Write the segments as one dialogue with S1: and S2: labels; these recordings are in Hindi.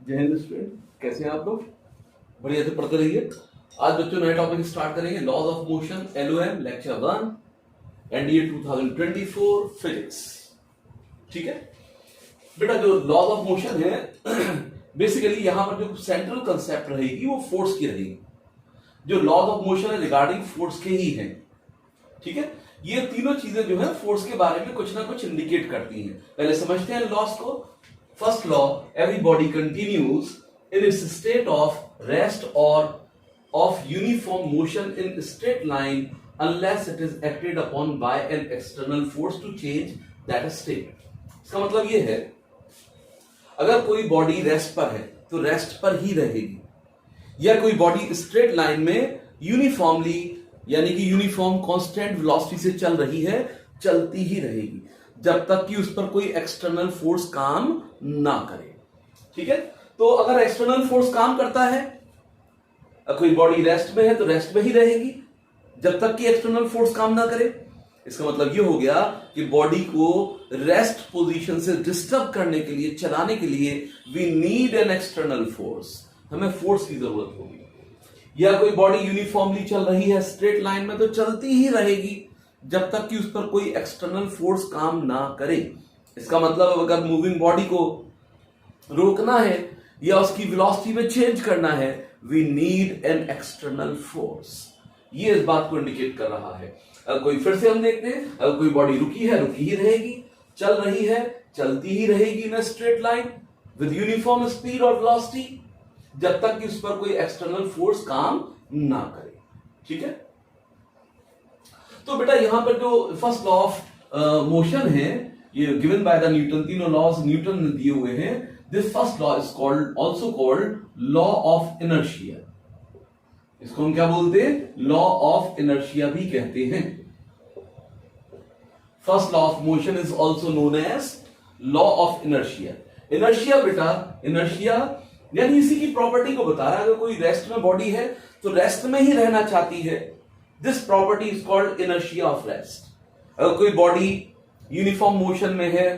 S1: जय हिंद स्टूडेंट, कैसे हैं आप लोग? बढ़िया से पढ़ते रहिए। आज बच्चों नए टॉपिक स्टार्ट करेंगे, laws of motion, LOM lecture 1 NDA 2024 physics. ठीक है बेटा, जो लॉज ऑफ मोशन है बेसिकली यहां पर जो सेंट्रल कंसेप्ट रहेगी वो फोर्स की रहेगी। जो लॉज ऑफ मोशन है रिगार्डिंग फोर्स के ही हैं। ठीक है, ये तीनों चीजें जो है फोर्स के बारे में कुछ ना कुछ इंडिकेट करती हैं। पहले समझते हैं लॉज को। First law, every body continues in its state of rest और of uniform motion in straight line unless it is acted upon by an external force to change that state. इसका मतलब ये है, अगर कोई बॉडी रेस्ट पर है तो रेस्ट पर ही रहेगी, या कोई बॉडी स्ट्रेट लाइन में यूनिफॉर्मली यानी कि यूनिफॉर्म कांस्टेंट वेलोसिटी से चल रही है, चलती ही रहेगी जब तक कि उस पर कोई एक्सटर्नल फोर्स काम ना करे। ठीक है, तो अगर एक्सटर्नल फोर्स काम करता है, कोई बॉडी रेस्ट में है तो रेस्ट में ही रहेगी जब तक कि एक्सटर्नल फोर्स काम ना करे। इसका मतलब यह हो गया कि बॉडी को रेस्ट पोजीशन से डिस्टर्ब करने के लिए, चलाने के लिए we need an external force, हमें फोर्स की जरूरत होगी। या कोई बॉडी यूनिफॉर्मली चल रही है स्ट्रेट लाइन में तो चलती ही रहेगी जब तक कि उस पर कोई एक्सटर्नल फोर्स काम ना करे। इसका मतलब अगर मूविंग बॉडी को रोकना है या उसकी वेलोसिटी में चेंज करना है, we need an external force. ये इस बात को इंडिकेट कर रहा है। अगर कोई, फिर से हम देखते हैं, अगर कोई बॉडी रुकी है, रुकी ही रहेगी, चल रही है, चलती ही रहेगी इन straight line with uniform speed और वेलोसिटी जब तक कि उस पर कोई एक्सटर्नल फोर्स काम ना करे। ठीक है, तो बेटा यहां पर जो फर्स्ट लॉ ऑफ मोशन है, ये गिवन बाय द न्यूटन, तीनों लॉज न्यूटन ने दिए हुए हैं। This first law is called also called law of inertia. इसको हम क्या बोलते हैं? लॉ ऑफ इनर्शिया भी कहते हैं। First law of motion is also known as law of inertia. Inertia बेटा, इनर्शिया यानी इसी की प्रॉपर्टी को बता रहा है। अगर कोई रेस्ट में बॉडी है तो रेस्ट में ही रहना चाहती है, this property is called inertia of rest. अगर कोई बॉडी यूनिफॉर्म मोशन में है,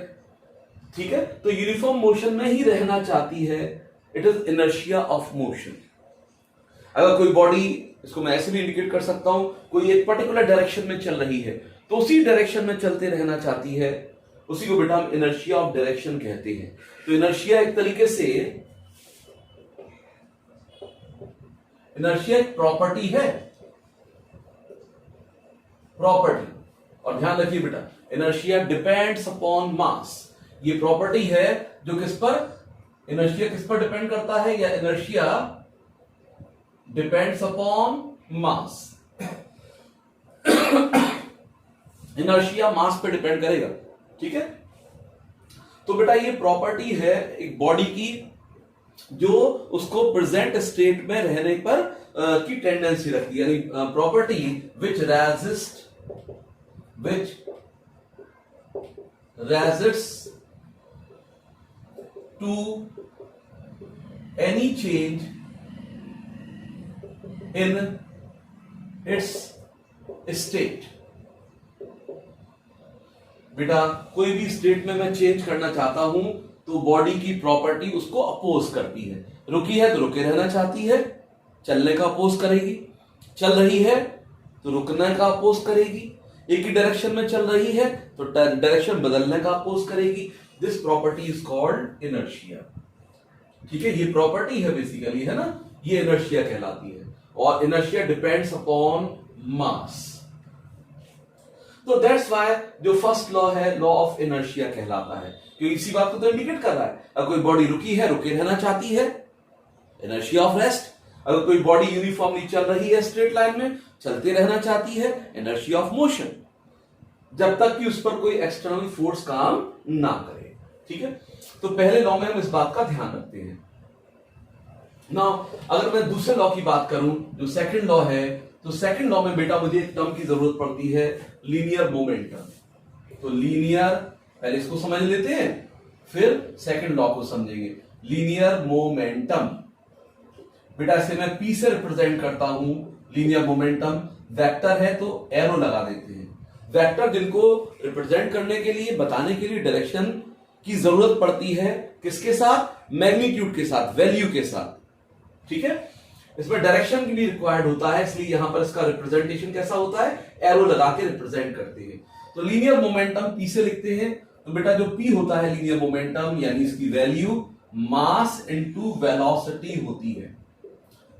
S1: ठीक है, तो यूनिफॉर्म मोशन में ही रहना चाहती है, it is inertia of motion. अगर कोई बॉडी, इसको मैं ऐसे भी इंडिकेट कर सकता हूं, कोई एक पर्टिकुलर डायरेक्शन में चल रही है तो उसी डायरेक्शन में चलते रहना चाहती है, उसी को बेटा हम इनर्शिया ऑफ डायरेक्शन कहते हैं। तो इनर्शिया एक तरीके से, इनर्शिया एक प्रॉपर्टी है, प्रॉपर्टी। और ध्यान रखिए बेटा, इनर्शिया डिपेंड्स अपॉन मास। ये प्रॉपर्टी है जो किस पर, इनर्शिया किस पर डिपेंड करता है, या inertia depends upon mass. Inertia mass पे डिपेंड करेगा। ठीक है, तो बेटा ये प्रॉपर्टी है एक बॉडी की जो उसको प्रेजेंट स्टेट में रहने पर की टेंडेंसी रखती है, यानी property which resists to any change in its state. बेटा कोई भी स्टेट में मैं चेंज करना चाहता हूं तो बॉडी की प्रॉपर्टी उसको अपोज करती है। रुकी है तो रुके रहना चाहती है, चलने का अपोज करेगी, चल रही है तो रुकने का अपोज करेगी, एक ही डायरेक्शन में चल रही है तो डायरेक्शन बदलने का अपोज करेगी। This property is called inertia. ठीक है, ये प्रॉपर्टी है बेसिकली, है ना, ये इनर्शिया कहलाती है। और इनर्शिया डिपेंड्स अपॉन मास। तो दैट्स व्हाई जो फर्स्ट लॉ है लॉ ऑफ इनर्शिया कहलाता है, क्योंकि इसी बात को तो इंडिकेट कर रहा है। अगर कोई बॉडी रुकी है, रुके रहना चाहती है, इनर्शिया ऑफ रेस्ट। अगर कोई बॉडी यूनिफॉर्मली चल रही है स्ट्रेट लाइन में, चलते रहना चाहती है, इनर्शिया ऑफ मोशन, जब तक कि उस पर कोई एक्सटर्नल फोर्स काम ना करे। ठीक है, तो पहले लॉ में हम इस बात का ध्यान रखते हैं। नाउ अगर मैं दूसरे लॉ की बात करूं, जो सेकंड लॉ है, तो सेकंड लॉ में बेटा मुझे एक टर्म की जरूरत पड़ती है, लीनियर मोमेंटम। तो लीनियर, पहले इसको समझ लेते हैं फिर सेकंड लॉ को समझेंगे। लीनियर मोमेंटम बेटा, इसे मैं P से रिप्रेजेंट करता हूं। लीनियर मोमेंटम वेक्टर है तो एरो लगा देते हैं। वेक्टर जिनको रिप्रेजेंट करने के लिए, बताने के लिए डायरेक्शन की जरूरत पड़ती है किसके साथ, मैग्नीट्यूड के साथ, वैल्यू के साथ, ठीक है। इसमें डायरेक्शन भी रिक्वायर्ड होता है, इसलिए यहां पर इसका रिप्रेजेंटेशन कैसा होता है, एरो लगा के रिप्रेजेंट करते हैं। तो लीनियर मोमेंटम पी से लिखते हैं, तो बेटा जो पी होता है लीनियर मोमेंटम यानी इसकी वैल्यू मास इनटू वेलोसिटी होती है,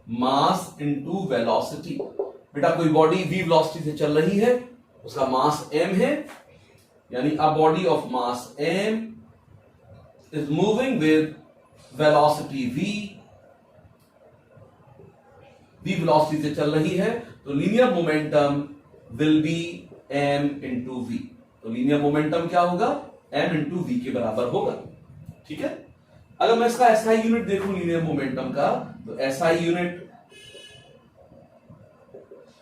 S1: मास इनटू वेलोसिटी। बेटा कोई बॉडी v वेलोसिटी से चल रही है, उसका मास m है, यानी a body of mass m is moving with velocity v velocity से चल रही है, तो linear momentum will be m into v। तो लीनियर मोमेंटम क्या होगा, m इंटू v के बराबर होगा, ठीक है। अगर मैं इसका एसआई यूनिट देखूं लीनियर मोमेंटम का, तो एसआई यूनिट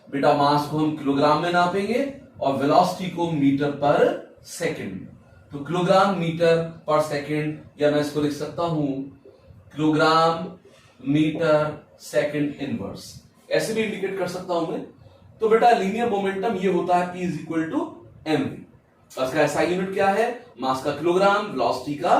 S1: बेटा मास को हम किलोग्राम में नापेंगे और वेलोसिटी को मीटर पर सेकंड। तो किलोग्राम मीटर पर सेकंड, या मैं इसको लिख सकता हूं किलोग्राम मीटर सेकंड इनवर्स, ऐसे भी इंडिकेट कर सकता हूं मैं। तो बेटा लीनियर मोमेंटम ये होता है P is equal to M V. इसका एसआई यूनिट क्या है, मास का किलोग्राम, वेलोसिटी का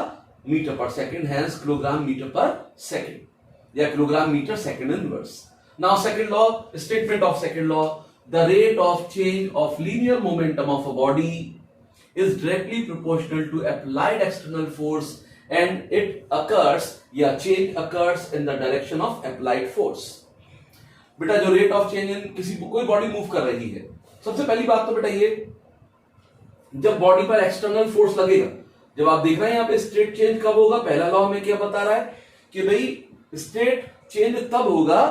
S1: मीटर पर सेकंड, हेंस किलोग्राम मीटर पर सेकंड या kilogram metre second inverse. Now second law, statement of second law, the rate of change of linear momentum of a body is directly proportional to applied external force and it occurs या change occurs in the direction of applied force। बेटा जो रेट ऑफ चेंज इन किसी कोई बॉडी मूव कर रही है, सबसे पहली बात तो बेटा ये, जब बॉडी पर एक्सटर्नल फोर्स लगेगा, जब आप देख रहे हैं यहां पे स्टेट चेंज कब होगा, पहला लॉ हमें क्या बता रहा है कि भाई स्टेट चेंज तब होगा,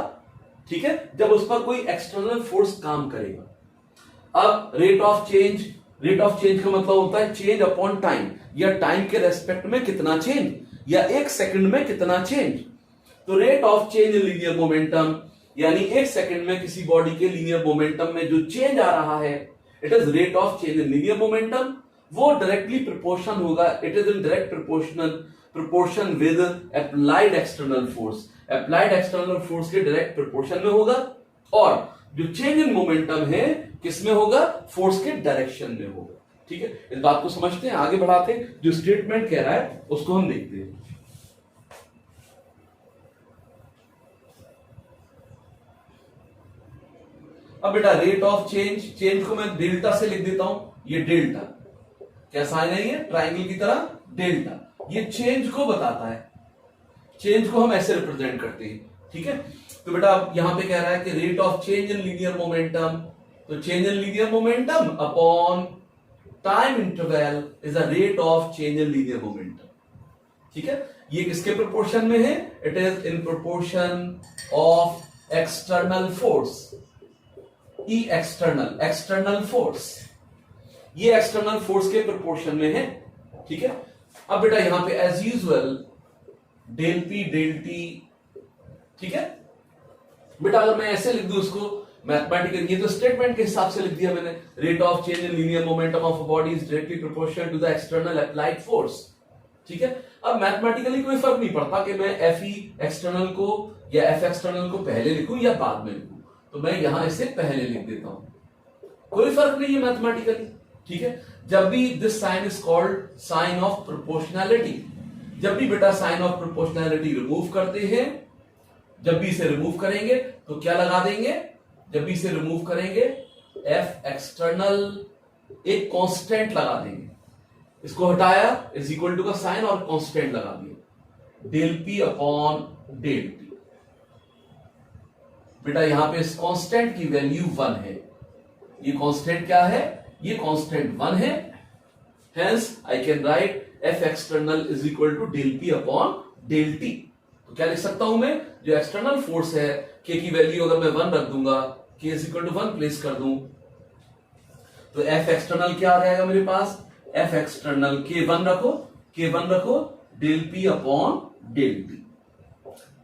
S1: ठीक है, जब उस पर कोई एक्सटर्नल फोर्स काम करेगा। अब रेट ऑफ चेंज का मतलब होता है चेंज अपॉन टाइम, या टाइम के रेस्पेक्ट में कितना चेंज, या एक सेकंड में कितना चेंज। तो rate of change in linear momentum यानी एक सेकंड में किसी बॉडी के लीनियर मोमेंटम में जो चेंज आ रहा है, it is rate of change in linear momentum. वो डायरेक्टली प्रोपोर्शन होगा, it is in direct proportion with applied external force, applied external force के डायरेक्ट प्रोपोर्शन में होगा। और जो चेंज इन मोमेंटम है किसमें होगा, फोर्स के डायरेक्शन में होगा, ठीक है। इस बात को समझते हैं, आगे बढ़ाते हैं, जो स्टेटमेंट कह रहा है उसको हम देखते हैं। अब बेटा रेट ऑफ चेंज को मैं डेल्टा से लिख देता हूं, ये डेल्टा क्या साइन है, ये ट्राइंगल की तरह डेल्टा, ये चेंज को बताता है, चेंज को हम ऐसे रिप्रेजेंट करते हैं, ठीक है। तो बेटा यहां पे कह रहा है कि rate of change in linear momentum, तो change in linear momentum upon time interval is the rate of change in linear momentum, ठीक है। ये किसके प्रोपोर्शन में है, it is in proportion of external force, ई एक्सटर्नल फोर्स, ये एक्सटर्नल फोर्स के प्रोपोर्शन में है, ठीक है। अब बेटा यहां पे as usual del p del t, ठीक है। बेटा अगर मैं ऐसे लिख दूं उसको मैथमेटिकल, ये तो स्टेटमेंट के हिसाब से लिख दिया मैंने, rate of change in linear momentum of a body is directly proportional to the external applied force, ठीक है। अब मैथमेटिकली कोई फर्क नहीं पड़ता कि मैं एफ ई एक्सटर्नल को या एफ एक्सटर्नल को पहले लिखूं या बाद में लिखूं, तो मैं यहां इसे पहले लिख देता हूं, कोई फर्क नहीं है मैथमेटिकली, ठीक है। जब भी this sign is called sign of proportionality, जब भी बेटा साइन ऑफ प्रोपोर्शनैलिटी रिमूव करते हैं, जब भी इसे रिमूव करेंगे तो क्या लगा देंगे, जब भी इसे रिमूव करेंगे एफ एक्सटर्नल एक कांस्टेंट लगा देंगे, इसको हटाया इज इक्वल टू का साइन और कांस्टेंट लगा दिया, del P upon del T. बेटा यहां पे इस कांस्टेंट की वैल्यू 1 है, ये कांस्टेंट क्या है, ये कांस्टेंट 1 है, hence I can write F external is equal to del P upon del T. तो क्या लिख सकता हूं मैं, जो एक्सटर्नल फोर्स है के की वैल्यू अगर मैं 1 रख दूंगा, के इज इक्वल टू 1 प्लेस कर दूं, तो एफ एक्सटर्नल क्या आ जाएगा मेरे पास, एफ एक्सटर्नल के 1 रखो del P upon del t,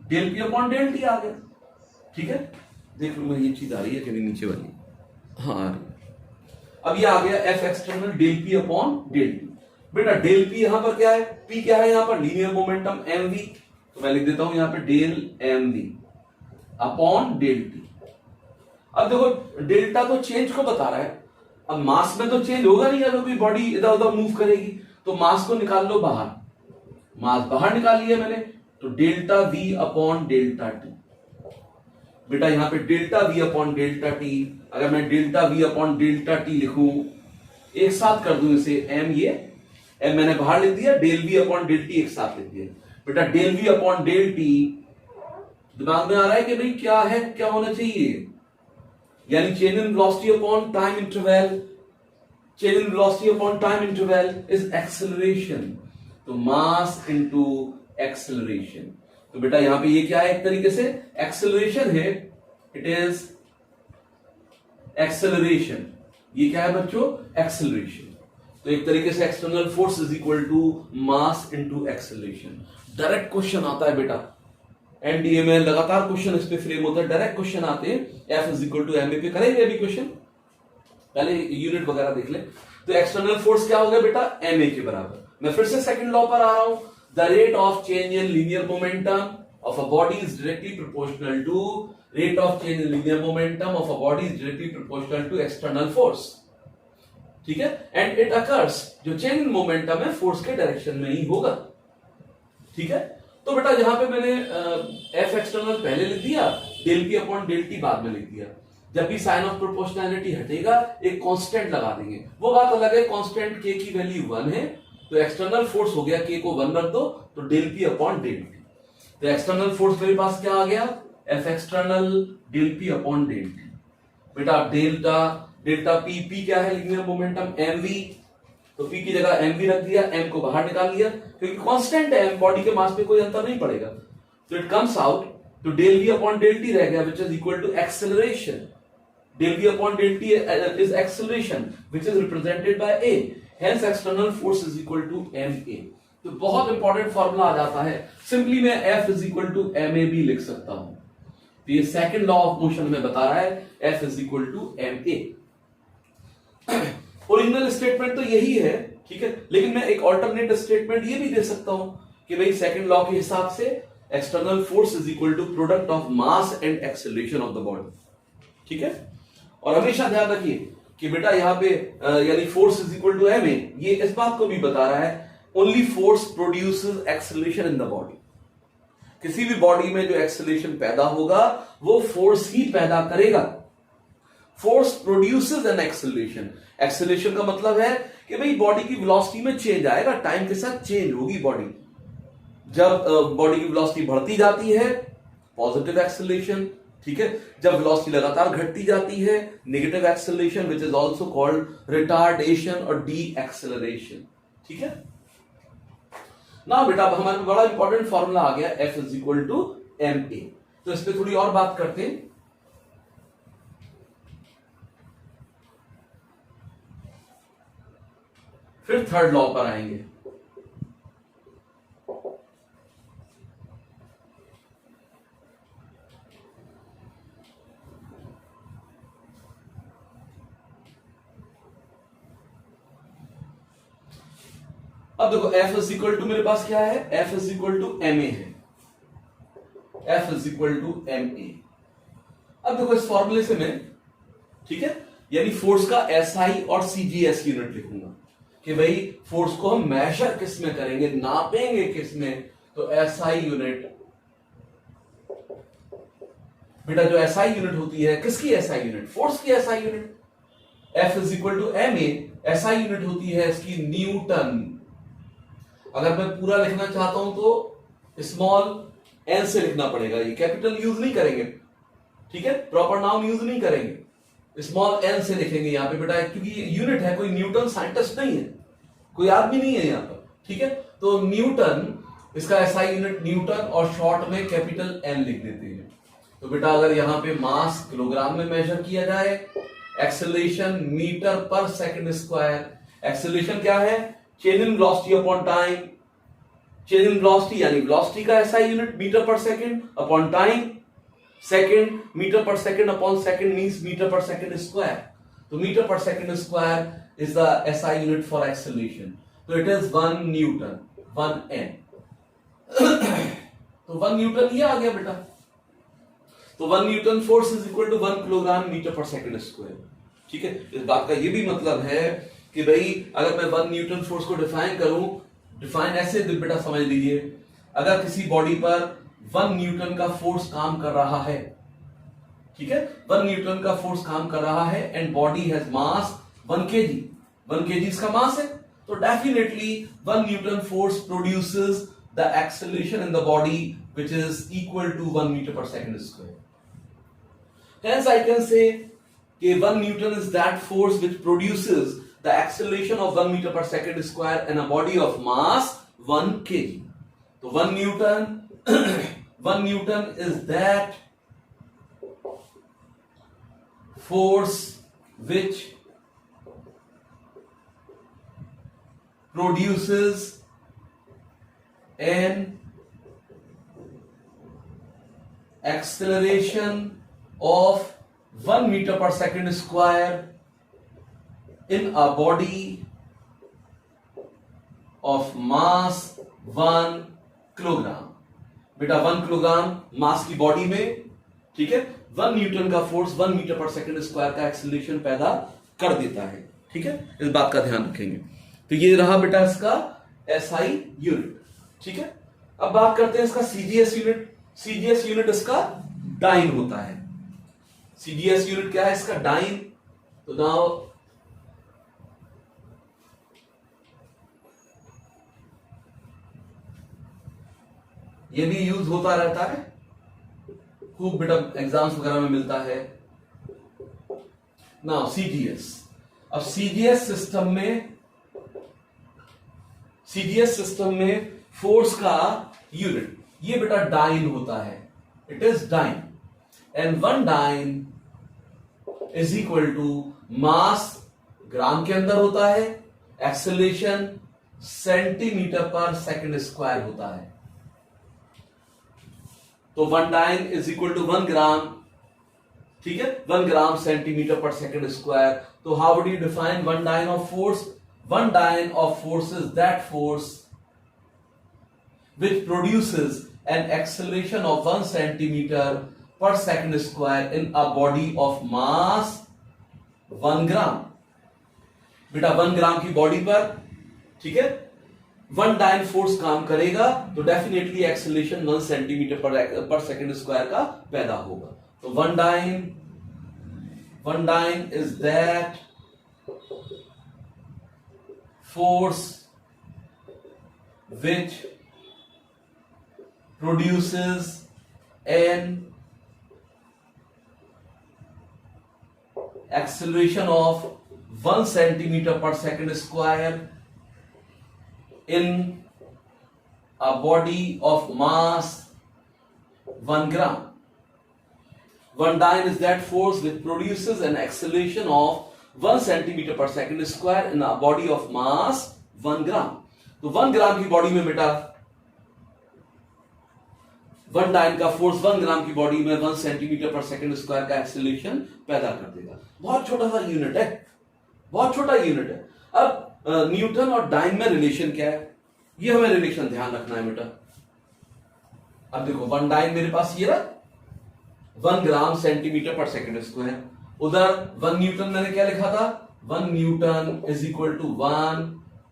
S1: del P upon del t आ गया, ठीक है। देख लो ये चीज आ रही है कि नीचे वाली, हाँ आ रही है। अब ये आ गया F external del P upon del T. बेटा डेल पी यहां पर क्या है, पी क्या है यहां पर, लीनियर मोमेंटम एम वी, तो मैं लिख देता हूं यहां पे del M V upon del T. अब देखो डेल्टा तो चेंज को बता रहा है, अब मास में तो चेंज होगा नहीं अगर कोई बॉडी इधर उधर मूव करेगी, तो मास को निकाल लो बाहर, मास बाहर निकाल लिया मैंने, तो delta we upon delta T. बेटा यहां पे delta we upon delta T, अगर मैं delta we upon delta T लिखूं, एक साथ कर दूं इसे, एम, ये एम मैंने बाहर लिख दिया, del V upon del T एक साथ लिख दिया। बेटा del V upon del T दिमाग में आ रहा है कि भाई क्या है, क्या होना चाहिए, यानी change in velocity upon time interval, change in velocity upon time interval is acceleration, तो मास इनटू एक्सेलरेशन। तो बेटा यहां पे ये क्या है, एक तरीके से एक्सेलरेशन है, इट इज एक्सेलरेशन, ये क्या है बच्चों, एक्सेलरेशन। तो एक तरीके से external force is equal to mass into acceleration. Direct question आता है बेटा, एनडीए में लगातार क्वेश्चन इस पे फ्रेम होता है, डायरेक्ट क्वेश्चन आते हैं, F is equal to M A पे करेंगे अभी क्वेश्चन, पहले यूनिट वगैरह देख ले। तो एक्सटर्नल फोर्स क्या हो गया बेटा, एम ए के बराबर। मैं फिर से सेकंड लॉ पर आ रहा हूं, the rate of change in linear momentum of a body is directly proportional to rate of change in linear momentum of a body is directly proportional to external force, ठीक है, एंड इट अकर्स, जो चेंज इन मोमेंटम है फोर्स के डायरेक्शन में ही होगा, ठीक है। तो बेटा यहां पे मैंने एफ एक्सटर्नल पहले लिख दिया, del P upon del T बाद में लिख दिया। जब भी साइन ऑफ प्रोपोर्शनैलिटी हटेगा एक कांस्टेंट लगा देंगे, वो बात अलग है, कांस्टेंट के की वैल्यू 1 है, तो एक्सटर्नल फोर्स हो गया, के को 1 रख दो, तो del P upon del T. तो एक्सटर्नल फोर्स मेरे पास क्या आ गया, F external del P upon del T. बेटा डेल्टा पी, पी क्या है, लीनियर मोमेंटम एम वी, तो पी की जगह एम वी रख दिया, एम को बाहर निकाल लिया, क्योंकि कांस्टेंट है एम, बॉडी के मास में कोई अंतर नहीं पड़ेगा, तो इट कम्स आउट, तो del V upon del T रह गया, which is equal to acceleration, del V upon del T is acceleration which is represented by A, hence external force is equal to M A. तो बहुत इंपॉर्टेंट फॉर्मूला आ जाता है, सिंपली मैं F is equal to M A भी लिख सकता हूं। तो ये सेकंड लॉ ऑफ मोशन में बता रहा है, F is equal to M A. Original statement तो यही है, ठीक है, लेकिन मैं एक ऑल्टरनेट स्टेटमेंट ये भी दे सकता हूं कि भाई सेकंड लॉ के हिसाब से external force is equal to product of mass and acceleration of the body, ठीक है। और हमेशा ध्यान रखिए कि बेटा यहां पे यानी force is equal to M A, ये इस बात को भी बता रहा है, only force produces acceleration in the body, किसी भी बॉडी में जो एक्सेलरेशन पैदा होगा वो फोर्स ही पैदा करेगा, force produces an acceleration. Acceleration का मतलब है कि भाई बॉडी की वेलोसिटी में चेंज आएगा, टाइम के साथ चेंज होगी बॉडी, जब बॉडी की वेलोसिटी बढ़ती जाती है पॉजिटिव एक्सेलरेशन, ठीक है, जब वेलोसिटी लगातार घटती जाती है negative acceleration which is also called retardation और डी एक्सेलरेशन, ठीक है ना। बेटा हमारे बड़ा इंपॉर्टेंट फॉर्मूला आ गया, F is equal to M A. तो इस पर थोड़ी और बात करते हैं। फिर थर्ड लॉ पर आएंगे। अब देखो एफ इज इक्वल टू मेरे पास क्या है, F is equal to M a है, F is equal to M a. अब देखो इस फॉर्मूले से मैं, ठीक है, यानी फोर्स का एसआई और सीजीएस यूनिट लिखूंगा कि भाई फोर्स को हम मेजर किस में करेंगे, नापेंगे किस में, तो एसआई यूनिट। बेटा जो एसआई यूनिट होती है, किसकी एसआई यूनिट, फोर्स की SI unit, F is equal to M A, SI unit होती है इसकी न्यूटन। अगर मैं पूरा लिखना चाहता हूं तो स्मॉल एन से लिखना पड़ेगा, ये कैपिटल यूज नहीं करेंगे, ठीक है, प्रॉपर नाउन यूज नहीं करेंगे, स्मॉल एन से लिखेंगे यहां पे बेटा, क्योंकि न्यूटन है, कोई न्यूटन साइंटिस्ट नहीं है, कोई आदमी नहीं है यहां पर, ठीक है। तो न्यूटन, इसका एसआई यूनिट न्यूटन, और शॉर्ट में कैपिटल एन लिख देते हैं। तो बेटा अगर यहां पे मास किलोग्राम में मेजर किया जाए, एक्सेलरेशन मीटर पर सेकंड स्क्वायर, एक्सेलरेशन क्या है, change in velocity upon time, change in velocity यानी वेलोसिटी का एसआई यूनिट मीटर पर second upon time, second metre पर second upon second means metre पर सेकंड स्क्वायर, तो मीटर पर second square is the SI unit for acceleration, तो इट इज 1 न्यूटन, 1 एन। तो 1 न्यूटन ये आ गया बेटा, तो 1 newton force is equal to 1 kilogram metre पर सेकंड स्क्वायर, ठीक है। इस बात का ये भी मतलब है कि भाई अगर मैं 1 न्यूटन फोर्स को डिफाइन करूं, डिफाइन ऐसे बेटा समझ लीजिए, अगर किसी बॉडी पर 1 न्यूटन का फोर्स काम कर रहा है, ठीक है, 1 न्यूटन का फोर्स काम कर रहा है and body has mass 1 kg, 1 kg इसका मास है, तो definitely 1 newton force produces the acceleration in the body which is equal to 1 metre पर second square. Hence I can say कि 1 Newton is that force which produces the acceleration of 1 meter per second square in a body of mass 1 kg. So 1 Newton, 1 Newton is that force which produces an acceleration of 1 meter per second square in a body of mass 1 kilogram. बेटा 1 किलोग्राम मास की बॉडी में, ठीक है, 1 न्यूटन का फोर्स 1 मीटर पर सेकंड स्क्वायर का एक्सेलरेशन पैदा कर देता है. ठीक है, इस बात का ध्यान रखेंगे. तो ये रहा बेटा इसका एसआई यूनिट. ठीक है, अब बात करते हैं इसका सीजीएस यूनिट. सीजीएस यूनिट इसका डाइन होता है. सीजीएस यूनिट क्या है इसका? डाइन. तो नाउ ये भी यूज होता रहता है, खूब बेटा एग्जाम्स वगैरह में मिलता है. Now CGS. अब सीजीएस सिस्टम में फोर्स का यूनिट ये बेटा डाइन होता है. It is dyne and 1 dyne is equal to mass gram के अंदर होता है, acceleration centimetre per second square होता है. तो 1 dyne is equal to 1 gram. ठीक है, 1 gram centimetre per second square. तो how would you define 1 dyne of force? 1 dyne of force is that force which produces an acceleration of 1 centimeter per second square in a body of mass 1 gram. बेटा 1 ग्राम की बॉडी पर, ठीक है, 1 डाइन फोर्स काम करेगा तो definitely acceleration 1 centimetre per second square का पैदा होगा. तो 1 dyne is that force which produces an acceleration of 1 centimeter per second square in a body of mass 1 gram. 1 dyne is that force which produces an acceleration of 1 centimeter per second square in a body of mass 1 gram. तो 1 ग्राम की बॉडी में बेटा 1 डाइन का फोर्स 1 ग्राम की बॉडी में 1 सेंटीमीटर पर सेकंड स्क्वायर का एक्सेलरेशन पैदा कर देगा. बहुत छोटा सा यूनिट है, बहुत छोटा यूनिट है. अब न्यूटन और डाइन में रिलेशन क्या है, ये हमें रिलेशन ध्यान रखना है बेटा. अब देखो 1 डाइन मेरे पास ये रहा 1 gram centimetre per second square. उधर 1 न्यूटन मैंने क्या लिखा था? 1 newton is equal to 1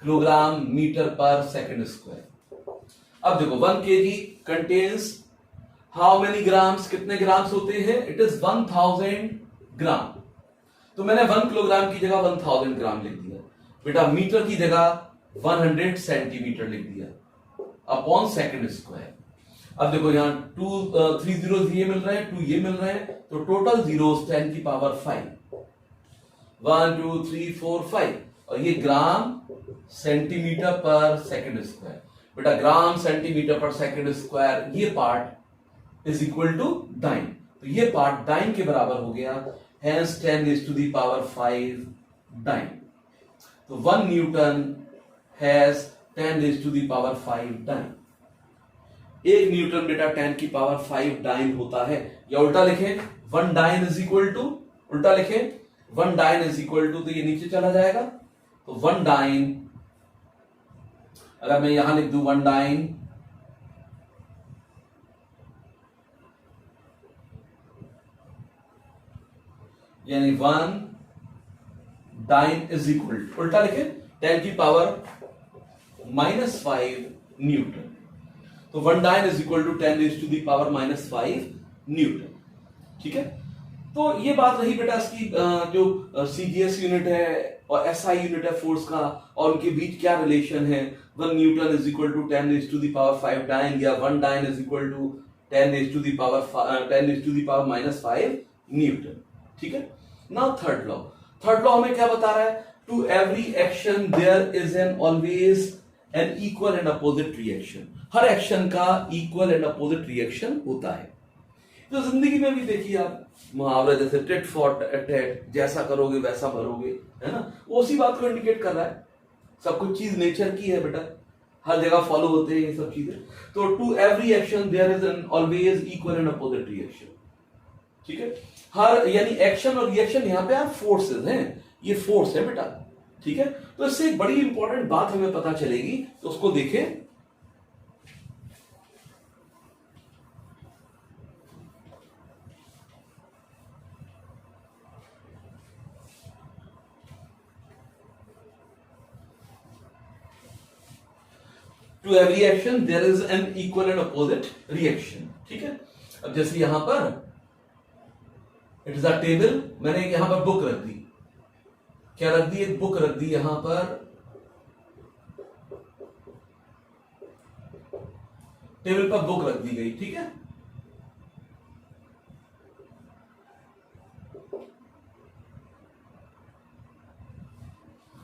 S1: kilogram metre पर सेकंड स्क्वायर. अब देखो 1 KG contains how many grams, कितने ग्राम्स होते हैं? It is 1000 gram. तो मैंने 1 किलोग्राम की जगह 1000 ग्राम लिख दिया. बेटा मीटर की जगह 100 सेंटीमीटर लिख दिया अपॉन सेकंड स्क्वायर. अब देखो यहां 3 जीरोस ये मिल रहे हैं, 2 ये मिल रहे हैं, तो टोटल जीरोस 10 की पावर 5. 1 2 3 4 5 और ये gram centimetre per second square. बेटा gram centimetre per second square ये part is equal to dyne. तो ये पार्ट डाइन के बराबर हो गया. Hence 10 is to the power 5 dyne. तो 1 newton has 10 is to the power 5 dyne. 1 newton बेटा 10 की पावर 5 डाइन होता है. या उल्टा लिखें 1 डाइन इज इक्वल टू, उल्टा लिखें 1 डाइन इज इक्वल टू, तो ये नीचे चला जाएगा. तो 1 डाइन अगर मैं यहां लिख दूं 1 डाइन यानी 1 डाइन इज इक्वल, उल्टा लिखे 10 की पावर -5 न्यूटन। तो 1 dyne is equal to 10 raise to the power -5 newton. ठीक है, तो ये बात रही बेटा इसकी जो सीजीएस यूनिट है और एसआई यूनिट है फोर्स का, और उनके बीच क्या रिलेशन है। 1 newton is equal to 10 raise to the power 5 dyne, या 1 dyne is equal to 10 raise to the power -5 newton. ठीक है, नाउ थर्ड लॉ हमें क्या बता रहा है, to every action there is an always an equal and opposite reaction. हर एक्शन का इक्वल एंड अपोजिट रिएक्शन होता है। तो जिंदगी में भी देखिए आप, मुहावरा जैसे टिट फॉर टैट, जैसा करोगे वैसा भरोगे, है ना, वो उसी बात को इंडिकेट कर रहा है। सब कुछ चीज नेचर की है बेटा, हर जगह फॉलो होते हैं ये सब चीजें। तो to every action there is an always equal and opposite reaction. ठीक है, हर यानी एक्शन और रिएक्शन, यहां पे आप फोर्सेस हैं, ये फोर्स है बेटा। ठीक है, तो इससे एक बड़ी इंपॉर्टेंट बात हमें पता चलेगी, तो उसको देखें। To every action there is an equal and opposite reaction. ठीक है, अब जैसे यहां पर इट इज अ टेबल, मैंने यहां पर बुक रख दी, क्या रख दी, एक बुक रख दी यहां पर, टेबल पर बुक रख दी गई। ठीक है,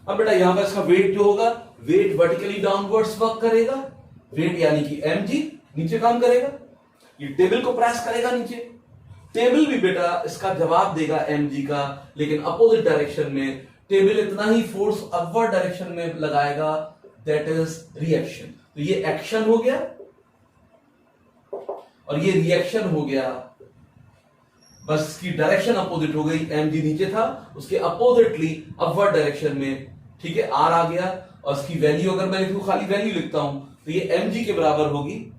S1: अब बेटा यहां पर इसका वेट जो होगा, वेट वर्टिकली डाउनवर्ड्स वर्क करेगा, वेट यानी कि mg नीचे काम करेगा, ये टेबल को प्रेस करेगा नीचे, टेबल भी बेटा इसका जवाब देगा mg का, लेकिन अपोजिट डायरेक्शन में। टेबल इतना ही फोर्स अपवर्ड डायरेक्शन में लगाएगा, दैट इज रिएक्शन। तो ये एक्शन हो गया और ये रिएक्शन हो गया, बस इसकी डायरेक्शन अपोजिट हो गई, mg नीचे था, उसके अपोजिटली अपवर्ड डायरेक्शन में। ठीक है, r आ गया, और इसकी वैल्यू अगर मैं लिखूं, खाली वैल्यू लिखता हूं, तो ये mg के बराबर होगी,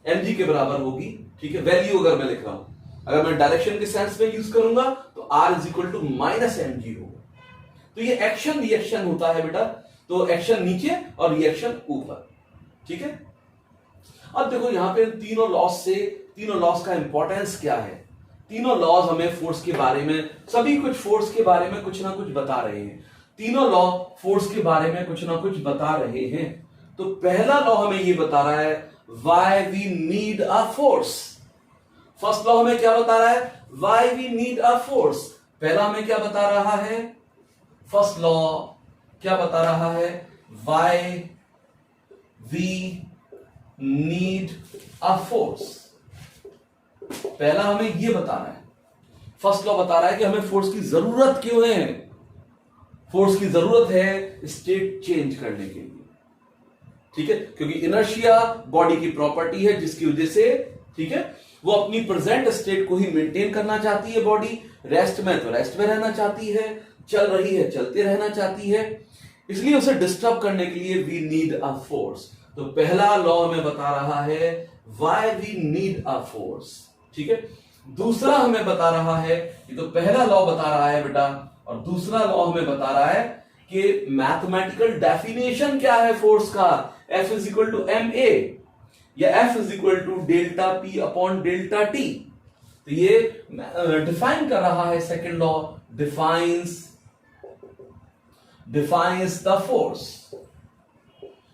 S1: mg के बराबर होगी। ठीक है, वैल्यू अगर मैं लिख रहा हूं, अगर मैं डायरेक्शन के सेंस में यूज करूंगा तो r is equal to -mg होगा। तो ये एक्शन रिएक्शन होता है बेटा, तो एक्शन नीचे और रिएक्शन ऊपर। ठीक है, अब देखो यहां पे तीनों लॉस का इंपॉर्टेंस क्या है। तीनों लॉज हमें फोर्स के बारे में, सभी कुछ फोर्स के बारे में कुछ ना कुछ बता रहे हैं। तीनों लॉ फोर्स के बारे में कुछ ना कुछ बता रहे हैं। तो पहला लॉ हमें ये बता रहा है, why we need a force. First law हमें क्या बता रहा है, why we need a force. पहला हमें क्या बता रहा है, फर्स्ट लॉ क्या बता रहा है, why we need a force. पहला हमें यह बता रहा है, फर्स्ट लॉ बता रहा है कि हमें फोर्स की जरूरत क्यों है। फोर्स की जरूरत है स्टेट चेंज करने के लिए। ठीक है, क्योंकि इनर्शिया बॉडी की प्रॉपर्टी है, जिसकी वजह से, ठीक है, वो अपनी प्रेजेंट स्टेट को ही मेंटेन करना चाहती है। बॉडी रेस्ट में तो रेस्ट में रहना चाहती है, चल रही है चलते रहना चाहती है, इसलिए उसे डिस्टर्ब करने के लिए वी नीड अ फोर्स। तो पहला लॉ हमें बता रहा है why we need a force. ठीक है, दूसरा हमें बता रहा है, ये तो पहला लॉ बता रहा है बेटा, और दूसरा लॉ हमें बता रहा है कि मैथमेटिकल डेफिनेशन क्या है फोर्स का, F is equal to ma या F is equal to delta P upon delta T। तो ये डिफाइन कर रहा है, second law defines the force.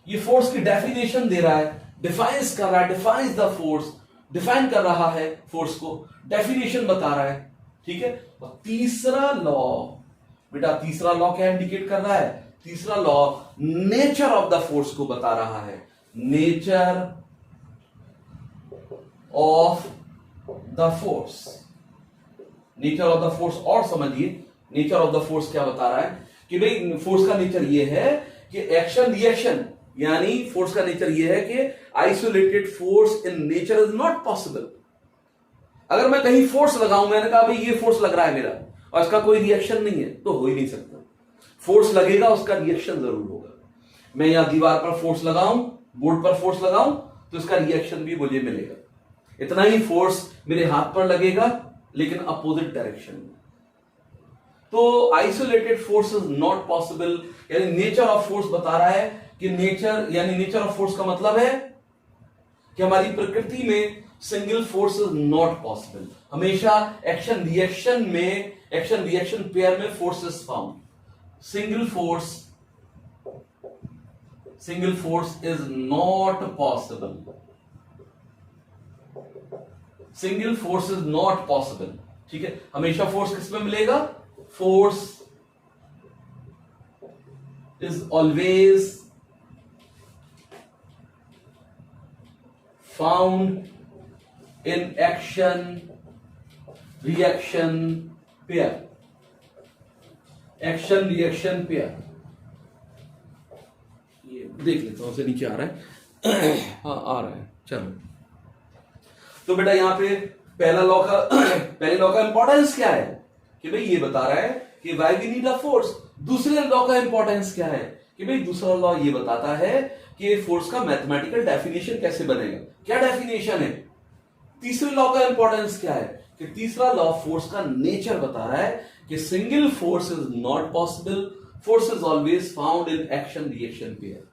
S1: ये फोर्स की डेफिनेशन दे रहा है, डिफाइंस कर रहा है, डिफाइंस द फोर्स, डिफाइन कर रहा है फोर्स को, डेफिनेशन बता रहा है। ठीक है, और तीसरा लॉ बेटा, तीसरा लॉ क्या इंडिकेट कर रहा है, तीसरा law nature of the force को बता रहा है, nature of the force. Nature of the force, और समझिए नेचर ऑफ द फोर्स क्या बता रहा है कि भाई फोर्स का नेचर ये है कि एक्शन रिएक्शन, यानी फोर्स का नेचर ये है कि isolated force in nature is not possible. अगर मैं कहीं फोर्स लगाऊं, मैंने कहा भाई ये फोर्स लग रहा है मेरा, और इसका कोई रिएक्शन नहीं है, तो हो ही नहीं सकता। फोर्स लगेगा, उसका रिएक्शन जरूर होगा। मैं यहां दीवार पर फोर्स लगाऊं, बोर्ड पर फोर्स लगाऊं, तो इसका रिएक्शन भी मुझे मिलेगा। इतना ही फोर्स मेरे हाथ पर लगेगा, लेकिन अपोजिट डायरेक्शन में। तो isolated force is not possible, यानी नेचर ऑफ फोर्स बता रहा है कि नेचर ऑफ फोर्स का मतलब है कि हमारी प्रकृति में single force is not possible. हमेशा एक्शन रिएक्शन पेयर में force is found. Single force is not possible. Single force is not possible. ठीक है, हमेशा फोर्स किस में मिलेगा? Force is always found in action reaction pair. Action reaction pair, ये देख लेता हूं, उसे नीचे आ रहा है। हाँ आ रहा है, चलो। तो बेटा यहां पे पहले लॉ का इंपॉर्टेंस क्या है कि भाई ये बता रहा है कि why we need a force. दूसरे लॉ का इंपॉर्टेंस क्या है कि भाई दूसरा लॉ ये बताता है कि फोर्स का मैथमेटिकल डेफिनेशन कैसे बनेगा, क्या डेफिनेशन है। तीसरे लॉ का इंपॉर्टेंस क्या है कि तीसरा लॉ फोर्स का नेचर बता रहा है कि single force is not possible, force is always found in action reaction pair.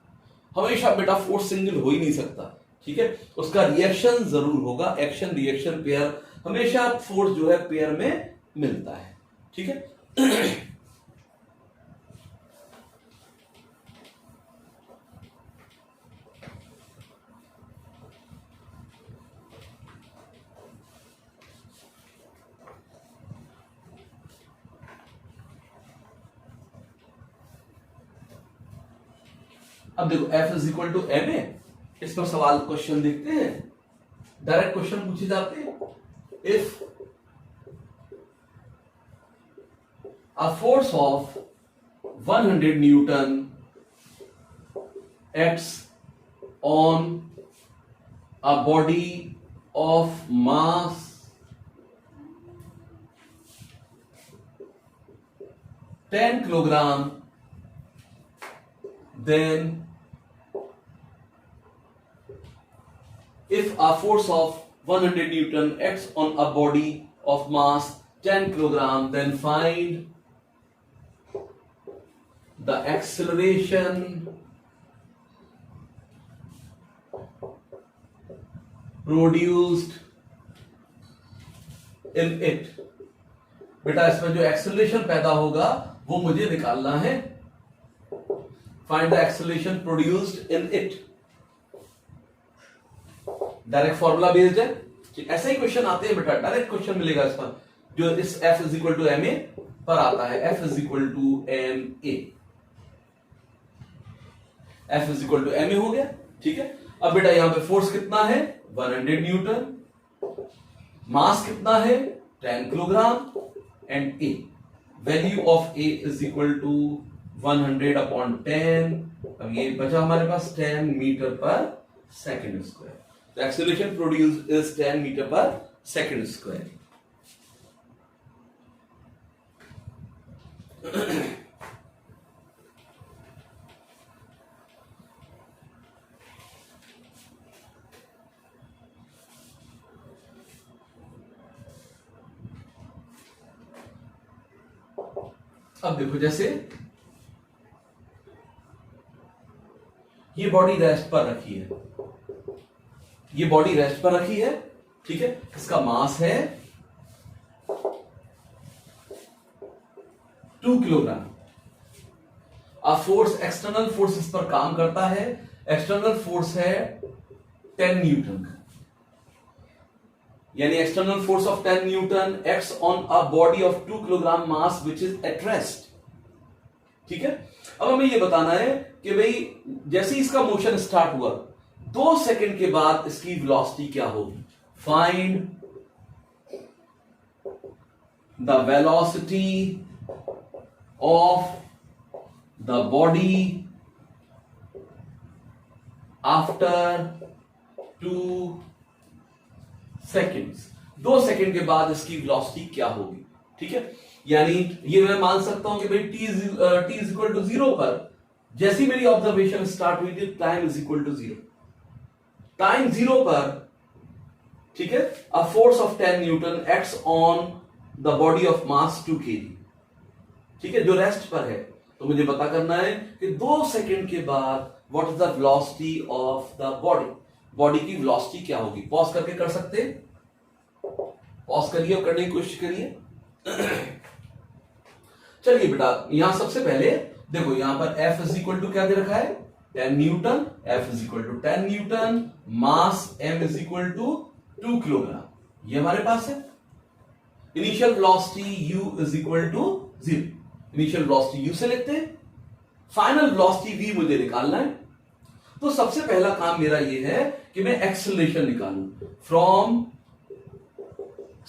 S1: हमेशा बेटा फोर्स सिंगल हो ही नहीं सकता, ठीक है, उसका रिएक्शन जरूर होगा। एक्शन रिएक्शन पेयर, हमेशा फोर्स जो है पेयर में मिलता है, ठीक है। अब देखो F is equal to M A, इस पर सवाल क्वेश्चन देखते हैं। डायरेक्ट क्वेश्चन पूछे जाते हैं। If a force of 100 Newton acts on a body of mass 10 kilogram, then if a force of 100 Newton acts on a body of mass 10 kilogram, then find the acceleration produced in it। बेटा इसमें जो एक्सेलरेशन पैदा होगा वो मुझे निकालना है। Find the acceleration produced in it। Direct formula based है, ऐसे ही क्वेश्चन आते हैं बेटा, डायरेक्ट क्वेश्चन मिलेगा इसका, जो इस F is equal to M A पर आता है। F is equal to M A, F is equal to M A हो गया, ठीक है। अब बेटा यहां पे फोर्स कितना है? 100 न्यूटन, मास कितना है? 10 kilogram, and A, value of A is equal to 100 upon 10। अब ये बचा हमारे पास 10 metre per second square. The acceleration produced is 10 meter per second square। अब देखो, जैसे ये बॉडी रेस्ट पर रखी है, ये बॉडी रेस्ट पर रखी है, ठीक है, इसका मास है 2 किलोग्राम। अब फोर्स, एक्सटर्नल फोर्स इस पर काम करता है। एक्सटर्नल फोर्स है 10 न्यूटन, यानी external force of 10 newton acts on a body of 2 kilogram mass which is at rest, ठीक है। अब हमें यह बताना है कि भाई जैसे इसका मोशन स्टार्ट हुआ 2 सेकंड के बाद इसकी वेलोसिटी क्या होगी। Find the velocity of the body after 2 seconds. 2 second के बाद इसकी वेलोसिटी क्या होगी, ठीक है। यानी ये मैं मान सकता हूं कि भाई t इज इक्वल टू 0 पर जैसी मेरी ऑब्जर्वेशन स्टार्ट हुई थी, time is equal to 0। Time 0 पर, ठीक है, a force of 10 newton acts on the body of mass 2 kg। ठीक है, जो रेस्ट पर है। तो मुझे पता करना है कि 2 सेकंड के बाद what is the velocity of the body, body की वेलोसिटी क्या होगी। पॉज करके कर सकते हैं, पॉज करिए और करने की कोशिश करिए। चलिए बेटा, यहां सबसे पहले देखो, यहां पर F इज इक्वल टू क्या दे रखा है, 10 newton. F is equal to 10 newton, mass M is equal to 2 kilogram, ये हमारे पास है। Initial velocity U is equal to 0, initial velocity U से लेते हैं। फाइनल वेलोसिटी V मुझे निकालना है। तो सबसे पहला काम मेरा ये है कि मैं एक्सेलरेशन निकालूं from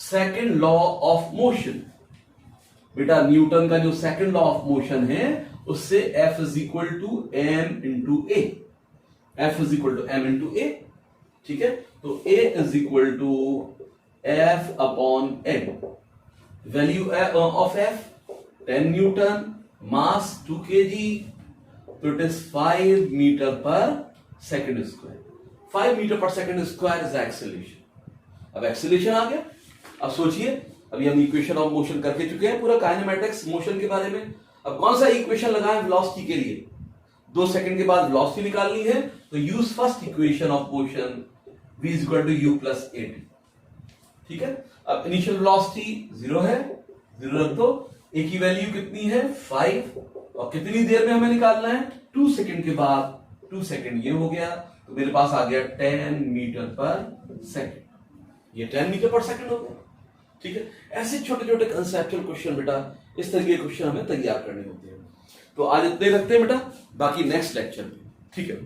S1: second law of motion. बेटा न्यूटन का जो सेकंड लॉ ऑफ मोशन है उससे F is equal to M into a, F is equal to M into a. ठीक है, तो A is equal to F upon M। Value of F 10 newton, mass 2 kg, तो it is 5 metre per second square. 5 metre per second square is acceleration. अब एक्सेलरेशन आ गया। अब सोचिए, अभी हम इक्वेशन ऑफ मोशन करके चुके हैं पूरा काइनेमैटिक्स मोशन के बारे में। अब कौन सा इक्वेशन लगाएं वेलोसिटी के लिए, 2 सेकंड के बाद वेलोसिटी निकालनी है, तो use first equation of motion v is equal to u plus at। ठीक है, अब इनिशियल वेलोसिटी 0 है, 0 रख दो। a की वैल्यू कितनी है 5, और कितनी देर में हमें निकालना है 2 सेकंड के बाद, 2 सेकंड ये हो गया, तो मेरे पास आ गया 10 मीटर पर सेकंड। ये 10 मीटर पर सेकंड हो गया। ठीक है, ऐसे छोटे छोटे कंसेप्चुअल क्वेश्चन बेटा, इस तरह के क्वेश्चन हमें तैयार करने होते हैं। तो आज इतने रखते हैं बेटा, बाकी नेक्स्ट लेक्चर में। ठीक है।